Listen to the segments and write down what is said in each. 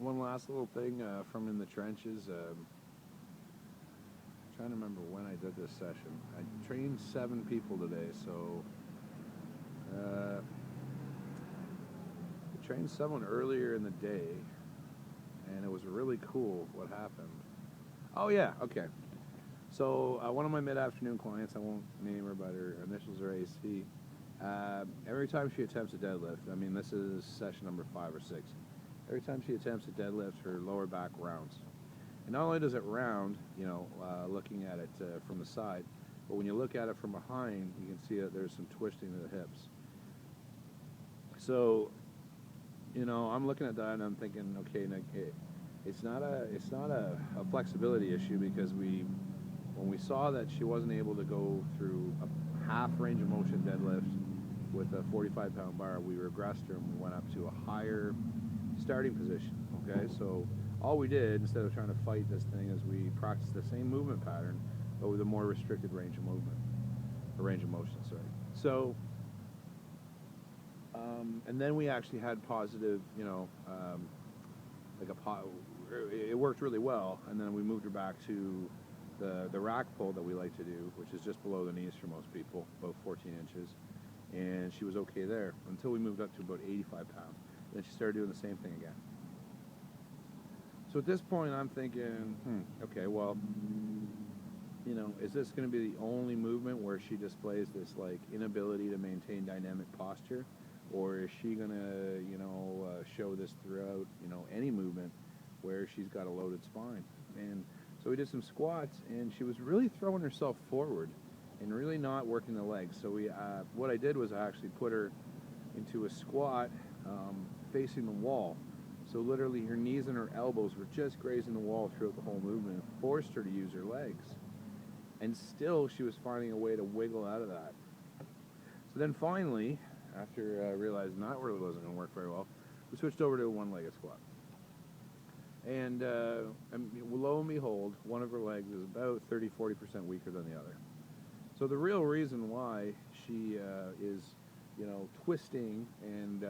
one last little thing from in the trenches. Trying to remember when I did this session. I trained 7 people today, so I trained someone earlier in the day, and it was really cool what happened. Oh yeah, okay. So one of my mid-afternoon clients, I won't name her, but her initials are AC. Every time she attempts a deadlift, I mean this is session number 5 or 6, every time she attempts a deadlift, her lower back rounds. And not only does it round, looking at it from the side, but when you look at it from behind, you can see that there's some twisting of the hips. So, I'm looking at that and I'm thinking, okay, it's not a flexibility issue, because when we saw that she wasn't able to go through a half range of motion deadlift with a 45-pound bar, we regressed her and we went up to a higher starting position. Okay, so all we did, instead of trying to fight this thing, is we practiced the same movement pattern, but with a more restricted range of movement, or range of motion, sorry. So, and then we actually had positive, it worked really well, and then we moved her back to the rack pull that we like to do, which is just below the knees for most people, about 14 inches, and she was okay there until we moved up to about 85 pounds. Then she started doing the same thing again. So at this point, I'm thinking, okay, well, is this going to be the only movement where she displays this inability to maintain dynamic posture, or is she going to, show this throughout, any movement where she's got a loaded spine? And so we did some squats, and she was really throwing herself forward and really not working the legs. So what I did was I actually put her into a squat facing the wall. So literally her knees and her elbows were just grazing the wall throughout the whole movement, and forced her to use her legs. And still she was finding a way to wiggle out of that. So then finally, after realizing that really wasn't going to work very well, we switched over to a one-legged squat. And lo and behold, one of her legs is about 30-40% weaker than the other. So the real reason why she is twisting and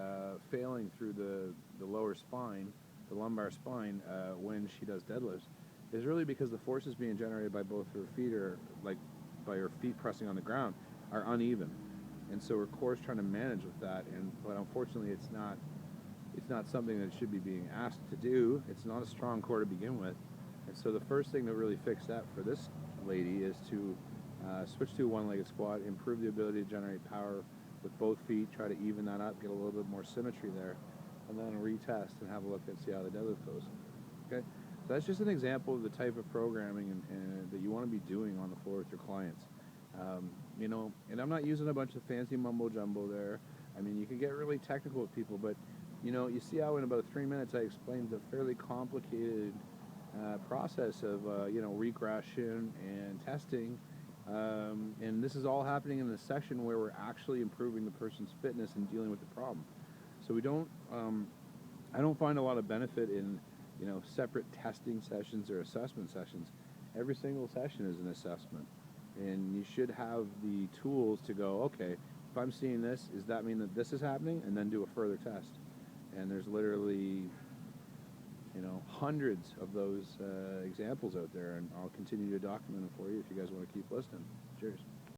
failing through the lower spine, the lumbar spine, when she does deadlifts, is really because the forces being generated by both her feet, by her feet pressing on the ground, are uneven. And so her core is trying to manage with that, but unfortunately it's not something that should be being asked to do. It's not a strong core to begin with. And so the first thing to really fix that for this lady is to switch to a one-legged squat, improve the ability to generate power with both feet, try to even that up, get a little bit more symmetry there, and then retest and have a look and see how the deadlift goes. Okay, so that's just an example of the type of programming and that you want to be doing on the floor with your clients. And I'm not using a bunch of fancy mumbo jumbo there. I mean, you can get really technical with people, but you see how in about 3 minutes I explained the fairly complicated process of regression and testing. And this is all happening in the session where we're actually improving the person's fitness and dealing with the problem. So I don't find a lot of benefit in, separate testing sessions or assessment sessions. Every single session is an assessment, and you should have the tools to go, okay, if I'm seeing this, does that mean that this is happening? And then do a further test. And there's literally, hundreds of those examples out there, and I'll continue to document them for you if you guys want to keep listening. Cheers.